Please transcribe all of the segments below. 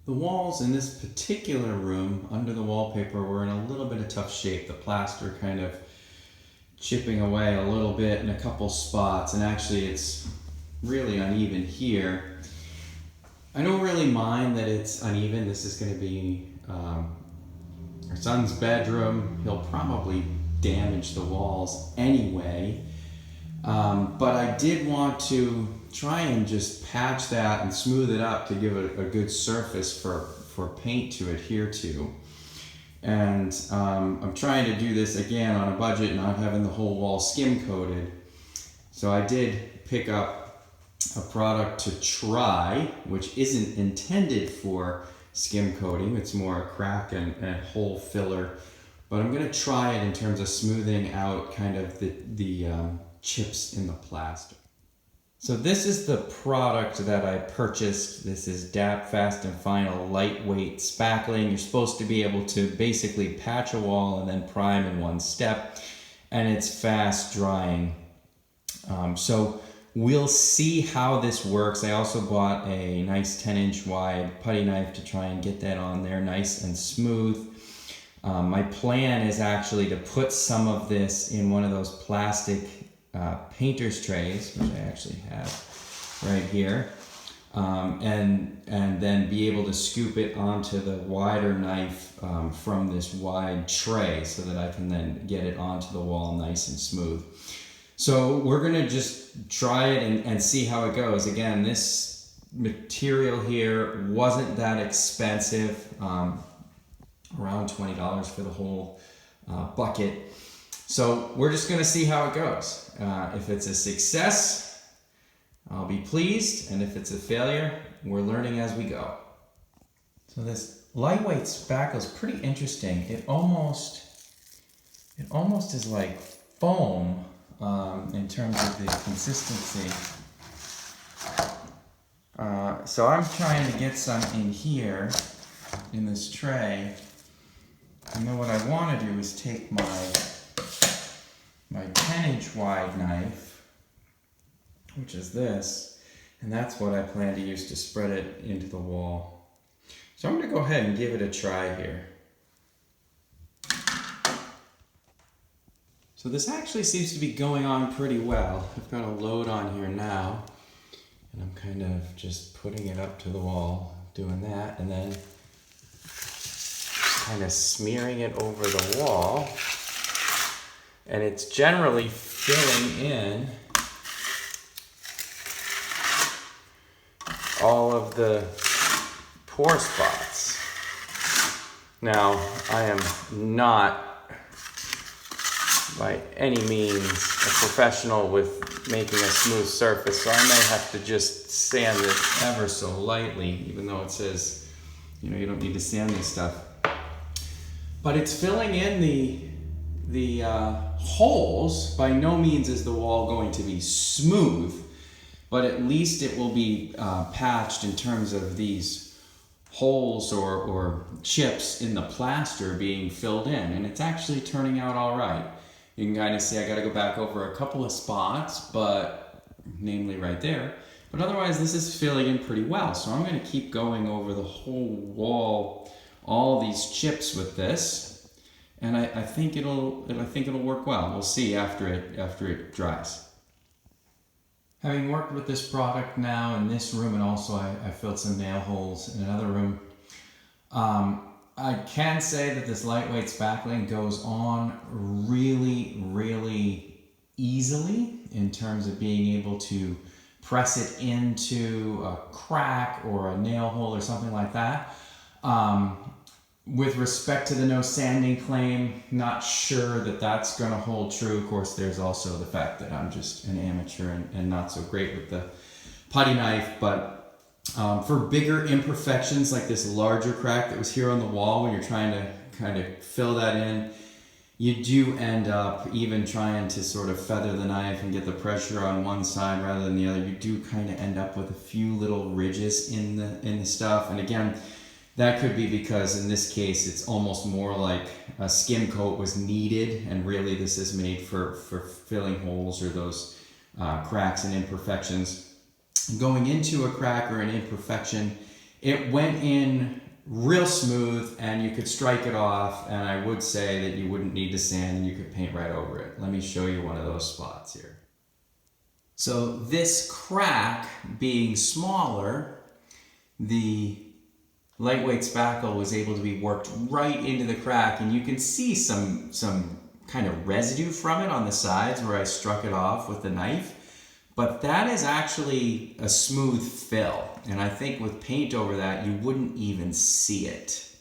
The walls in this particular room under the wallpaper were in a little bit of tough shape. The plaster kind of chipping away a little bit in a couple spots, and actually it's really uneven here. I don't really mind that it's uneven. This is going to be our son's bedroom. He'll probably damage the walls anyway, but I did want to try and just patch that and smooth it up to give it a good surface for paint to adhere to. And I'm trying to do this again on a budget, not having the whole wall skim coated. So I did pick up a product to try, which isn't intended for skim coating. It's more a crack and hole filler. But I'm going to try it in terms of smoothing out kind of the chips in the plaster. So this is the product that I purchased. This is DAP Fast and Final Lightweight Spackling. You're supposed to be able to basically patch a wall and then prime in one step, and it's fast drying. So we'll see how this works. I also bought a nice 10-inch wide putty knife to try and get that on there nice and smooth. My plan is actually to put some of this in one of those plastic painter's trays, which I actually have right here, and then be able to scoop it onto the wider knife from this wide tray so that I can then get it onto the wall nice and smooth. So we're gonna just try it and see how it goes. Again, this material here wasn't that expensive, around $20 for the whole bucket. So we're just gonna see how it goes. If it's a success, I'll be pleased, and if it's a failure, we're learning as we go. So this lightweight spackle is pretty interesting. It almost is like foam in terms of the consistency. So I'm trying to get some in here in this tray, and then what I want to do is take my 10-inch wide knife, which is this, and that's what I plan to use to spread it into the wall. So I'm going to go ahead and give it a try here. So this actually seems to be going on pretty well. I've got a load on here now, and I'm kind of just putting it up to the wall, doing that, and then kind of smearing it over the wall. And it's generally filling in all of the pore spots. Now, I am not by any means a professional with making a smooth surface, so I may have to just sand it ever so lightly, even though it says, you know, you don't need to sand this stuff. But it's filling in the holes. By no means is the wall going to be smooth, but at least it will be patched in terms of these holes or chips in the plaster being filled in, and it's actually turning out all right. You can kind of see I got to go back over a couple of spots, but namely right there, but otherwise this is filling in pretty well. So I'm going to keep going over the whole wall, all these chips with this. And I think it'll work well. We'll see after it dries. Having worked with this product now in this room, and also I filled some nail holes in another room, I can say that this lightweight spackling goes on really, really easily in terms of being able to press it into a crack or a nail hole or something like that. With respect to the no sanding claim, not sure that that's going to hold true. Of course, there's also the fact that I'm just an amateur and not so great with the putty knife. But for bigger imperfections, like this larger crack that was here on the wall, when you're trying to kind of fill that in, you do end up even trying to sort of feather the knife and get the pressure on one side rather than the other. You do kind of end up with a few little ridges in the stuff. And again, that could be because in this case it's almost more like a skim coat was needed, and really this is made for filling holes or those cracks and imperfections. Going into a crack or an imperfection, It went in real smooth and you could strike it off, and I would say that you wouldn't need to sand and you could paint right over it. Let me show you one of those spots here. So this crack being smaller, the lightweight spackle was able to be worked right into the crack, and you can see some kind of residue from it on the sides where I struck it off with the knife. But that is actually a smooth fill, and I think with paint over that you wouldn't even see it.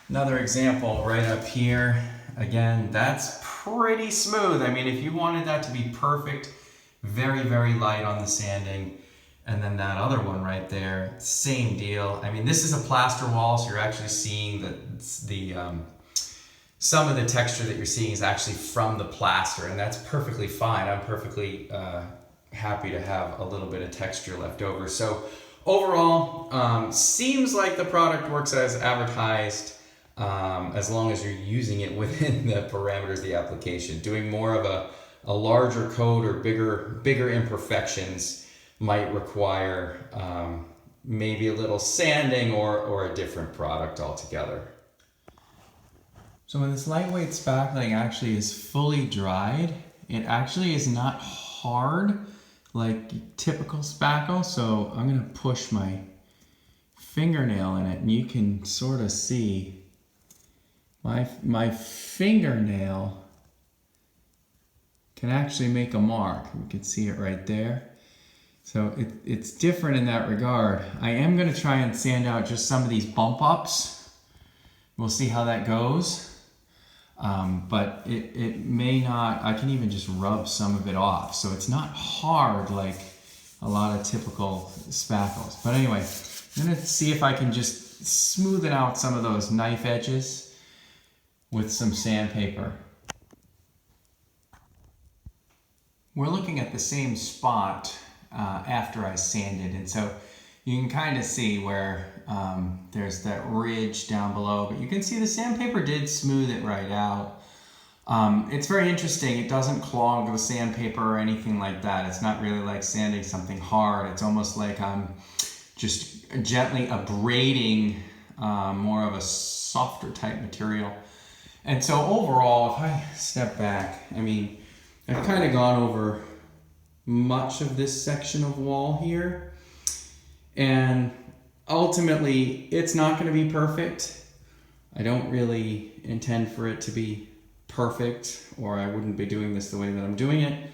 Another example right up here, again, that's pretty smooth. I mean, if you wanted that to be perfect, very, very light on the sanding. And then that other one right there, same deal. I mean, this is a plaster wall, so you're actually seeing some of the texture that you're seeing is actually from the plaster, and that's perfectly fine. I'm perfectly happy to have a little bit of texture left over. So overall, seems like the product works as advertised, as long as you're using it within the parameters of the application. Doing more of a larger coat or bigger imperfections might require maybe a little sanding or a different product altogether. So when this lightweight spackling actually is fully dried, it actually is not hard like typical spackle. So I'm gonna push my fingernail in it and you can sort of see my fingernail can actually make a mark. You can see it right there. So it's different in that regard. I am gonna try and sand out just some of these bump ups. We'll see how that goes. But it may not, I can even just rub some of it off. So it's not hard like a lot of typical spackles. But anyway, I'm gonna see if I can just smoothen out some of those knife edges with some sandpaper. We're looking at the same spot after I sanded, and so you can kind of see where there's that ridge down below, but you can see the sandpaper did smooth it right out. It's very interesting. It doesn't clog the sandpaper or anything like that. It's not really like sanding something hard. It's almost like I'm just gently abrading more of a softer type material. And so overall, if I step back, I mean, I've kind of gone over much of this section of wall here, and ultimately it's not going to be perfect. I don't really intend for it to be perfect, or I wouldn't be doing this the way that I'm doing it.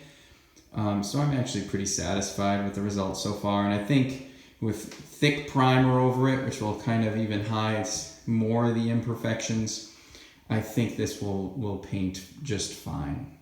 So I'm actually pretty satisfied with the results so far, and I think with thick primer over it, which will kind of even hide more of the imperfections, I think this will paint just fine.